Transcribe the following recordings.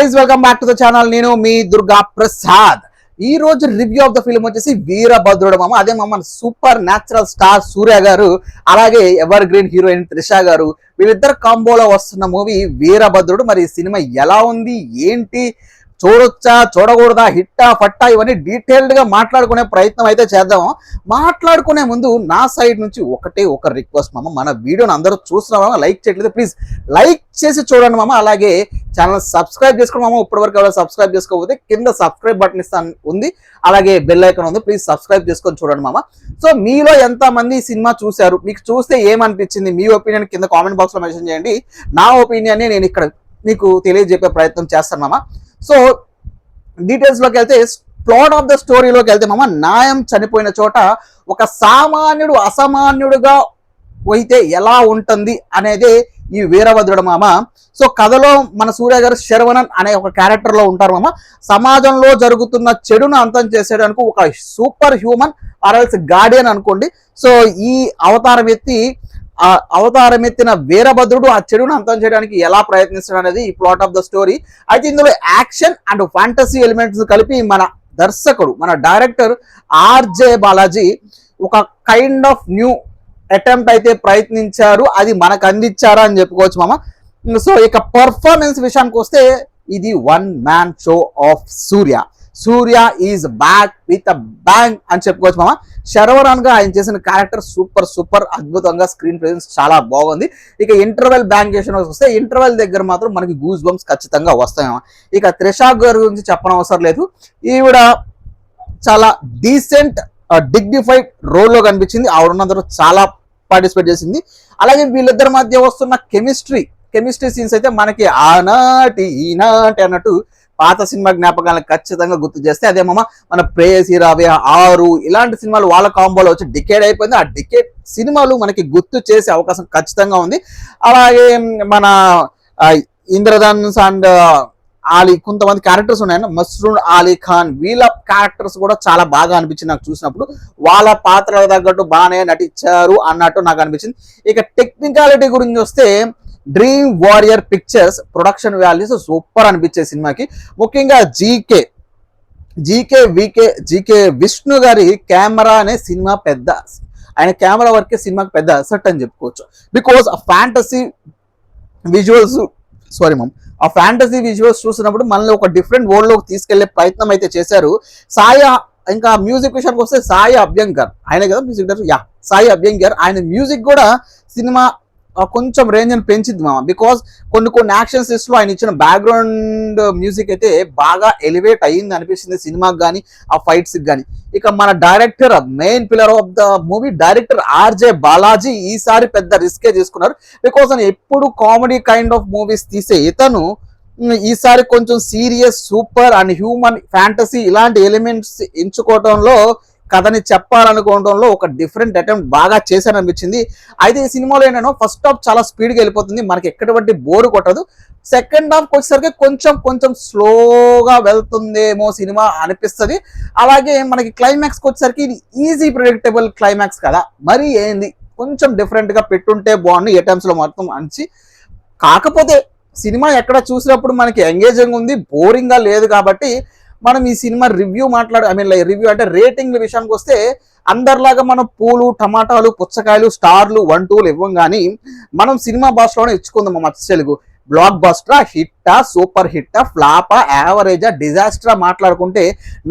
guys, welcome back to the channel. నేను మీ దుర్గా ప్రసాద్. ఈ రోజు రివ్యూ ఆఫ్ ద ఫిల్మ్ వచ్చేసి వీరభద్రుడు మామ. అదే మామ సూపర్ న్యాచురల్ స్టార్ సూర్య గారు, అలాగే ఎవర్ గ్రీన్ హీరోయిన్ త్రిష గారు, వీళ్ళిద్దరు కాంబోలో వస్తున్న మూవీ వీరభద్రుడు. మరి ఈ సినిమా ఎలా ఉంది, ఏంటి, చూడొచ్చా చూడకూడదా, హిట్టా ఫట్టా, ఇవన్నీ డీటెయిల్డ్ గా మాట్లాడుకునే ప్రయత్నం అయితే చేద్దాము. మాట్లాడుకునే ముందు నా సైడ్ నుంచి ఒక రిక్వెస్ట్ మామ, మన వీడియోని అందరూ చూస్తున్నామా, లైక్ చేయట్లేదు, ప్లీజ్ లైక్ చేసి చూడండి మామ. అలాగే ఛానల్ సబ్స్క్రైబ్ చేసుకోండి మామ. ఇప్పటివరకు ఎవరైనా సబ్స్క్రైబ్ చేసుకోకపోతే కింద సబ్స్క్రైబ్ బటన్ ఉంది, అలాగే బెల్ ఐకాన్ ఉంది, ప్లీజ్ సబ్స్క్రైబ్ చేసుకొని చూడండి మామ. సో మీలో ఎంత మంది సినిమా చూశారు, మీకు చూస్తే ఏమనిపించింది, మీ ఒపీనియన్ కింద కామెంట్ బాక్స్ లో మెన్షన్ చేయండి. నా ఒపీనియన్ నేను ఇక్కడ మీకు తెలియజెప్పే ప్రయత్నం చేస్తాను మామ. సో డీటెయిల్స్ లోకి వెళ్తే, ప్లాట్ ఆఫ్ ద స్టోరీలోకి వెళ్తే మామ, న్యాయం చనిపోయిన చోట ఒక సామాన్యుడు అసామాన్యుడుగా పోయితే ఎలా ఉంటుంది అనేది ఈ వీరభద్రుడు మామ. సో కథలో మన సూర్య గారు శరవణన్ అనే ఒక క్యారెక్టర్ లో ఉంటారు మామ. సమాజంలో జరుగుతున్న చెడును అంతం చేసేయడానికి ఒక సూపర్ హ్యూమన్ ఆర్ఎల్స్ గార్డియన్ అనుకోండి. సో ఈ అవతారం ఎత్తిన వీరభద్రుడు ఆ చెడును అంతం చేయడానికి ఎలా ప్రయత్నిస్తాడు అనేది ఈ ప్లాట్ ఆఫ్ ద స్టోరీ. అయితే ఇందులో యాక్షన్ అండ్ ఫ్యాంటసీ ఎలిమెంట్స్ కలిపి మన దర్శకుడు, మన డైరెక్టర్ ఆర్జే బాలాజీ ఒక కైండ్ ఆఫ్ న్యూ అటెంప్ట్ అయితే ప్రయత్నించారు. అది మనకు అందించారా అని చెప్పుకోవచ్చు మామ. సో ఇక పర్ఫార్మెన్స్ విషయానికి వస్తే, ఇది one man show off Surya is back with a bang అని చెప్పుకోవచ్చు మామ. శరవణన్ గా ఆయన చేసిన క్యారెక్టర్ సూపర్ అద్భుతంగా, స్క్రీన్ ప్రెజెన్స్ చాలా బాగుంది. ఇక ఇంటర్వెల్ బ్యాంక్ చేసిన వస్తే, ఇంటర్వెల్ దగ్గర మాత్రం మనకి గూస్ బంప్స్ ఖచ్చితంగా వస్తాయి మామ. ఇక త్రిష గారి గురించి చెప్పనవసరం లేదు. ఈవిడ చాలా డీసెంట్ డిగ్నిఫైడ్ రోల్లో కనిపించింది. ఆవిడనందరూ చాలా పార్టిసిపేట్ చేసింది. అలాగే వీళ్ళిద్దరి మధ్య వస్తున్న కెమిస్ట్రీ సీన్స్ అయితే మనకి ఈనాటి అన్నట్టు పాత సినిమా జ్ఞాపకాలను ఖచ్చితంగా గుర్తు చేస్తే, అదే మామ మన ప్రేయసి రావే 6 ఇలాంటి సినిమాలు వాళ్ళ కాంబోలో వచ్చి డికేడ్ అయిపోయింది. ఆ డికేడ్ సినిమాలు మనకి గుర్తు చేసే అవకాశం ఖచ్చితంగా ఉంది. అలాగే మన ఇంద్రధనుష్ అండ్ ఆలీ కొంతమంది క్యారెక్టర్స్ ఉన్నాయన్న, మస్రూర్ అలీ ఖాన్, వీళ్ళ క్యారెక్టర్స్ కూడా చాలా బాగా అనిపించింది నాకు చూసినప్పుడు. వాళ్ళ పాత్రల తగ్గట్టు బాగానే నటించారు అన్నట్టు నాకు అనిపించింది. ఇక టెక్నికాలిటీ గురించి వస్తే, Dream Warrior Pictures production values super అనిపించే సినిమాకి. ముఖ్యంగా జీకే విష్ణు గారి కెమెరా అనే సినిమా పెద్ద, ఆయన కెమెరా వర్కే సినిమాకి పెద్ద అసెట్ అని చెప్పుకోవచ్చు. బికాస్ ఆ ఫ్యాంటసీ విజువల్స్ చూసినప్పుడు మనల్ని ఒక డిఫరెంట్ వరల్డ్ లోకి తీసుకెళ్లే ప్రయత్నం అయితే చేశారు. ఇంకా మ్యూజిక్ విషయానికి వస్తే సాయి అభ్యంకర్, ఆయన కదా మ్యూజిక్ డైరెక్టర్, సాయి అభ్యంకర్, ఆయన మ్యూజిక్ కూడా సినిమా కొంచెం రేంజ్ అని పెంచింది మామ. బికాస్ కొన్ని యాక్షన్ సీన్స్ లో ఆయన ఇచ్చిన బ్యాక్గ్రౌండ్ మ్యూజిక్ అయితే బాగా ఎలివేట్ అయ్యింది అనిపిస్తుంది సినిమాకి కానీ, ఆ ఫైట్స్ కానీ. ఇక మన director, main pillar of the movie director RJ Balaji ఈసారి పెద్ద రిస్కే తీసుకున్నారు. బికాస్ ఆయన ఎప్పుడు కామెడీ కైండ్ ఆఫ్ మూవీస్ తీసే ఇతను ఈసారి కొంచెం serious, super and human, fantasy ఇలాంటి ఎలిమెంట్స్ ఎంచుకోవడంలో, కథని చెప్పాలనుకోవడంలో ఒక డిఫరెంట్ అటెంప్ట్ బాగా చేశారనిపించింది. అయితే ఈ సినిమాలో ఏంటో ఫస్ట్ హాఫ్ చాలా స్పీడ్గా వెళ్ళిపోతుంది, మనకి ఎక్కడబట్టి బోరు కొట్టదు. సెకండ్ హాఫ్ వచ్చేసరికి కొంచెం స్లోగా వెళ్తుందేమో సినిమా అనిపిస్తుంది. అలాగే మనకి క్లైమాక్స్కి వచ్చేసరికి ఇది ఈజీ ప్రిడిక్టబుల్ క్లైమాక్స్ కదా, మరి ఏంది కొంచెం డిఫరెంట్గా పెట్టుంటే బాగుంది ఏ టైమ్స్లో మొత్తం అనిచి. కాకపోతే సినిమా ఎక్కడ చూసినప్పుడు మనకి ఎంగేజింగ్ ఉంది, బోరింగ్గా లేదు. కాబట్టి మనం ఈ సినిమా రివ్యూ రివ్యూ అంటే రేటింగ్ విషయానికి వస్తే, అందరిలాగా మనం పూలు, టమాటాలు, పుచ్చకాయలు, స్టార్లు 1, 2 ఇవ్వం. కానీ మనం సినిమా భాషలోనే ఇచ్చుకుందాం మా తెలుగు. బ్లాక్ బస్టరా, హిట్టా, సూపర్ హిట్టా, ఫ్లాపా, యావరేజా, డిజాస్టరా మాట్లాడుకుంటే,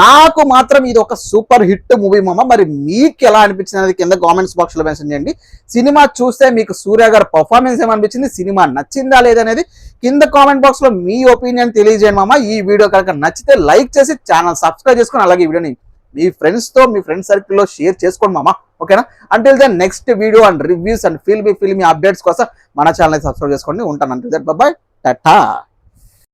నాకు మాత్రం ఇది ఒక సూపర్ హిట్ మూవీ మామ. మరి మీకు ఎలా అనిపించింది అనేది కింద కామెంట్స్ బాక్స్ లో మెన్షన్ చేయండి. సినిమా చూస్తే మీకు సూర్య గారి పర్ఫార్మెన్స్ ఏమనిపించింది, సినిమా నచ్చిందా లేదనేది కింద కామెంట్ బాక్స్ లో మీ ఒపీనియన్ తెలియజేయండి మామ. ఈ వీడియో కనుక నచ్చితే లైక్ చేసి ఛానల్ సబ్స్క్రైబ్ చేసుకొని, అలాగే ఈ వీడియోని మీ ఫ్రెండ్ సర్కిల్లో షేర్ చేసుకోండి మామ. ఓకేనా? Until then next video and reviews and filmy updates కోసం మన ఛానల్ సబ్స్క్రైబ్ చేసుకోండి. ఉంటాను. Until then bye, Tata.